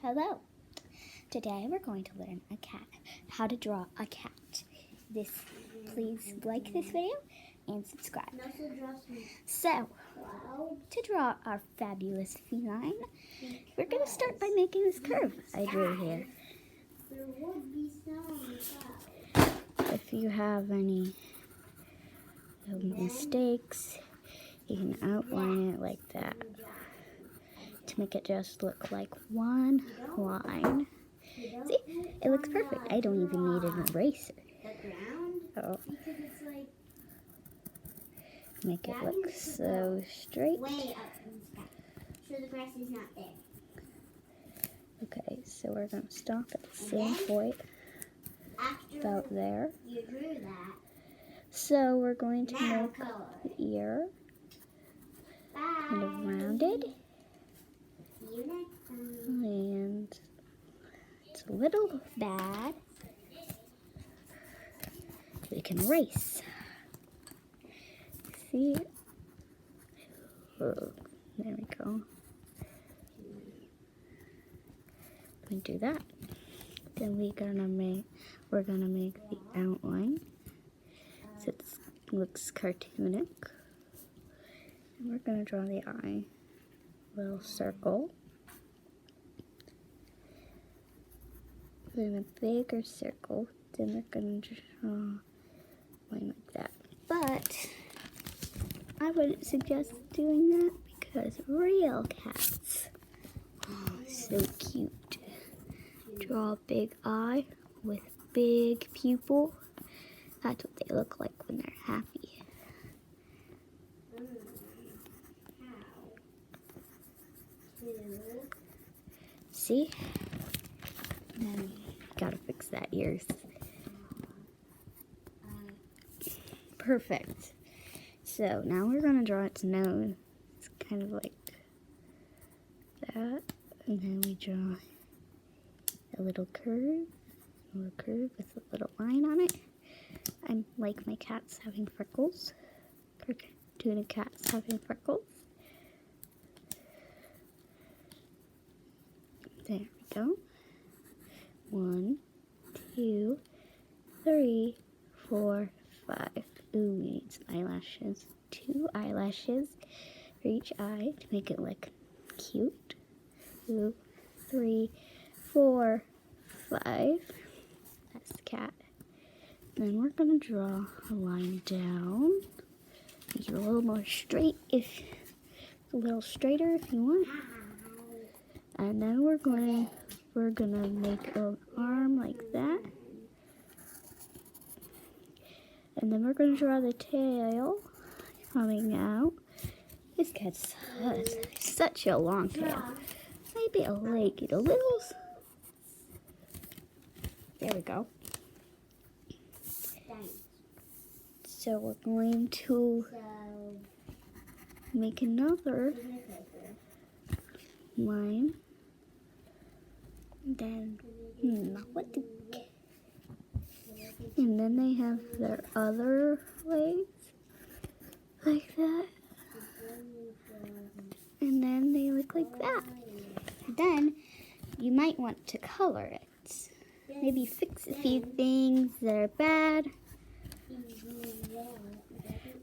Hello. Today we're going to learn how to draw a cat. Please like this video and subscribe. So, to draw our fabulous feline, we're going to start by making this curve I drew here. If you have any mistakes, you can outline it like that to make it just look like one line. See, it looks perfect. I don't even need an eraser. Oh. Make it look so straight. So the grass is not there. Okay, so we're going to stop at the same point, about there. You drew that. So we're going to make the ear kind of rounded. See you next time. And it's a little bad. We can erase. See? Oh, there we go. We do that. Then we're gonna make the outline. So it looks cartoonic. And we're gonna draw the eye. Little circle. Then a bigger circle. Then we're gonna draw one like that. But I wouldn't suggest doing that because real cats, so cute. Draw a big eye with big pupil. That's what they look like when they're happy. See? Then gotta fix that ears. Perfect. So now we're gonna draw its nose. It's kind of like that. And then we draw a little curve with a little line on it. I like my cats having freckles. Cartoonic cats having freckles. There we go. 1, 2, 3, 4, 5. Ooh, we need some eyelashes. 2 eyelashes for each eye to make it look cute. 2, 3, 4, 5. That's the cat. And then we're gonna draw a line down. Make it a little more straight a little straighter if you want. And then we're gonna make an arm like that. And then we're gonna draw the tail coming out. This cat's such a long tail. Maybe I'll make it a little. There we go. So we're going to make another line. Then, and then they have their other legs like that. And then they look like that. Then you might want to color it. Maybe fix a few things that are bad.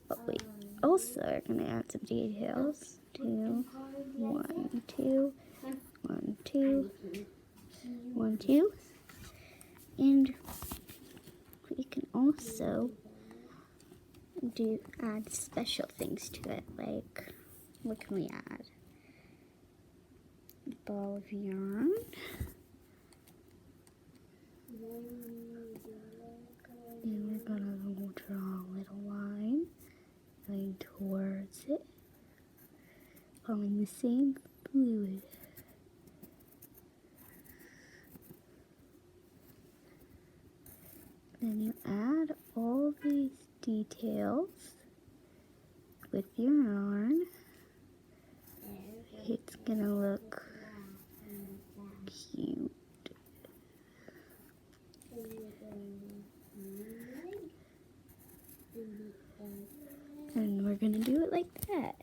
But we also are going to add some details. 2, 1, 2, 1, 2, 1, 2. And we can also add special things to it. Like, what can we add? A ball of yarn. And we're gonna draw a little line going towards it, following the same fluid. Then you add all these details with your yarn. It's gonna look cute. And we're gonna do it like that.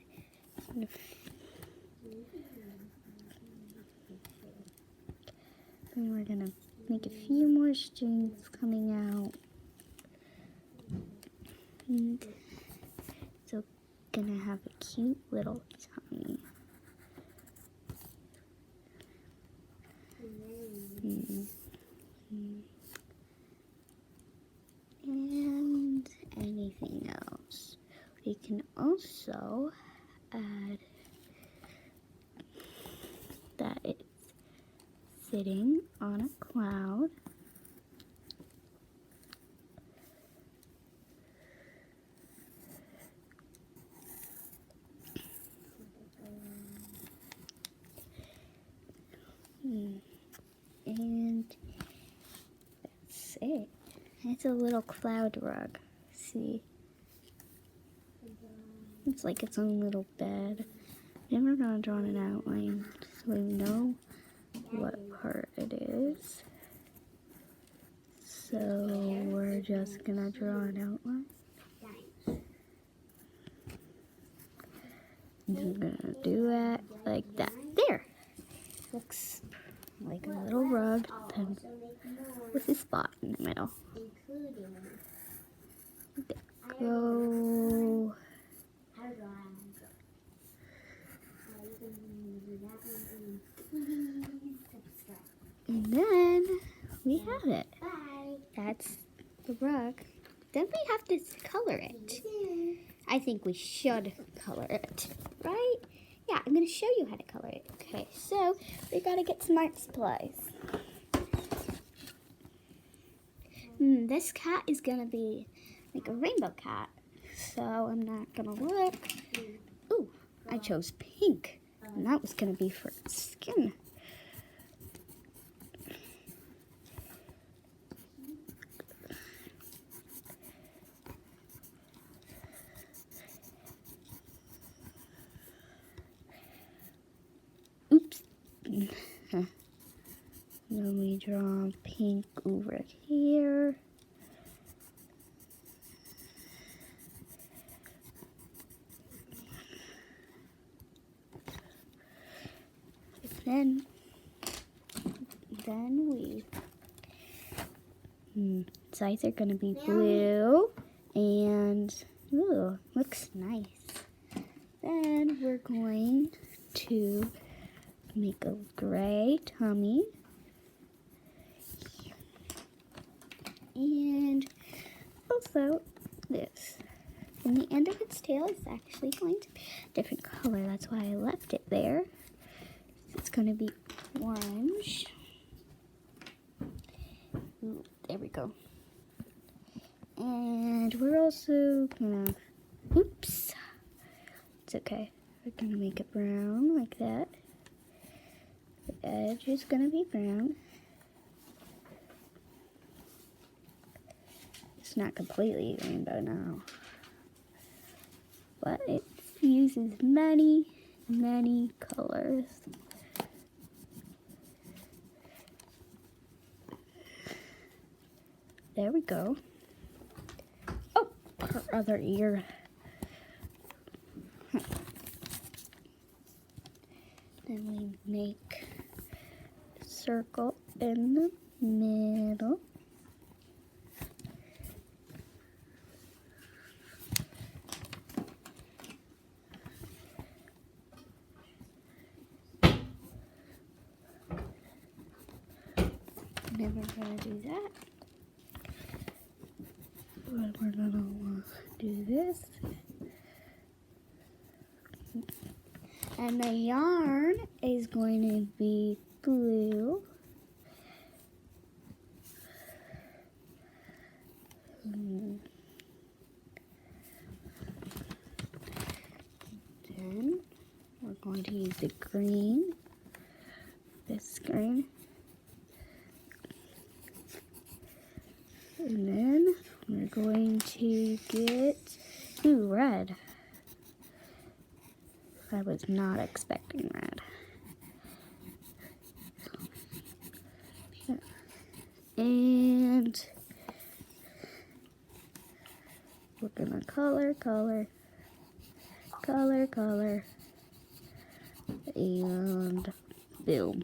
And we're gonna make a few more strings coming out. And so gonna have a cute little tummy. And anything else. We can also add that it's sitting on a cloud. And that's it. It's a little cloud rug. See? It's like its own little bed. And we're gonna draw an outline so we know what part it is. So we're just gonna draw an outline. I'm gonna do it like that. There! Looks like a little rug then with a spot in the middle. Go. And then we have it. That's the rug. Then we have to color it. I think we should color it, right? Yeah, I'm gonna show you how to color it. Okay, so we gotta get some art supplies. This cat is gonna be like a rainbow cat, so I'm not gonna look. Ooh, I chose pink, and that was gonna be for its skin. Oops. Then we draw pink over here. Then we sides are gonna be blue and ooh, looks nice. Then we're going to make a gray tummy. And also this. And the end of its tail is actually going to be a different color. That's why I left it there. It's going to be orange. Ooh, there we go. And we're also gonna, oops, it's okay. We're gonna make it brown like that. The edge is gonna be brown. It's not completely rainbow now, but it uses many, many colors. There we go. Oh, her other ear. Then we make a circle in the middle. And then we're going to do that. We're going to do this. And the yarn is going to be blue. Then we're going to use the green, this green. And then we're going to get, ooh, red. I was not expecting red. And we're gonna color, and boom.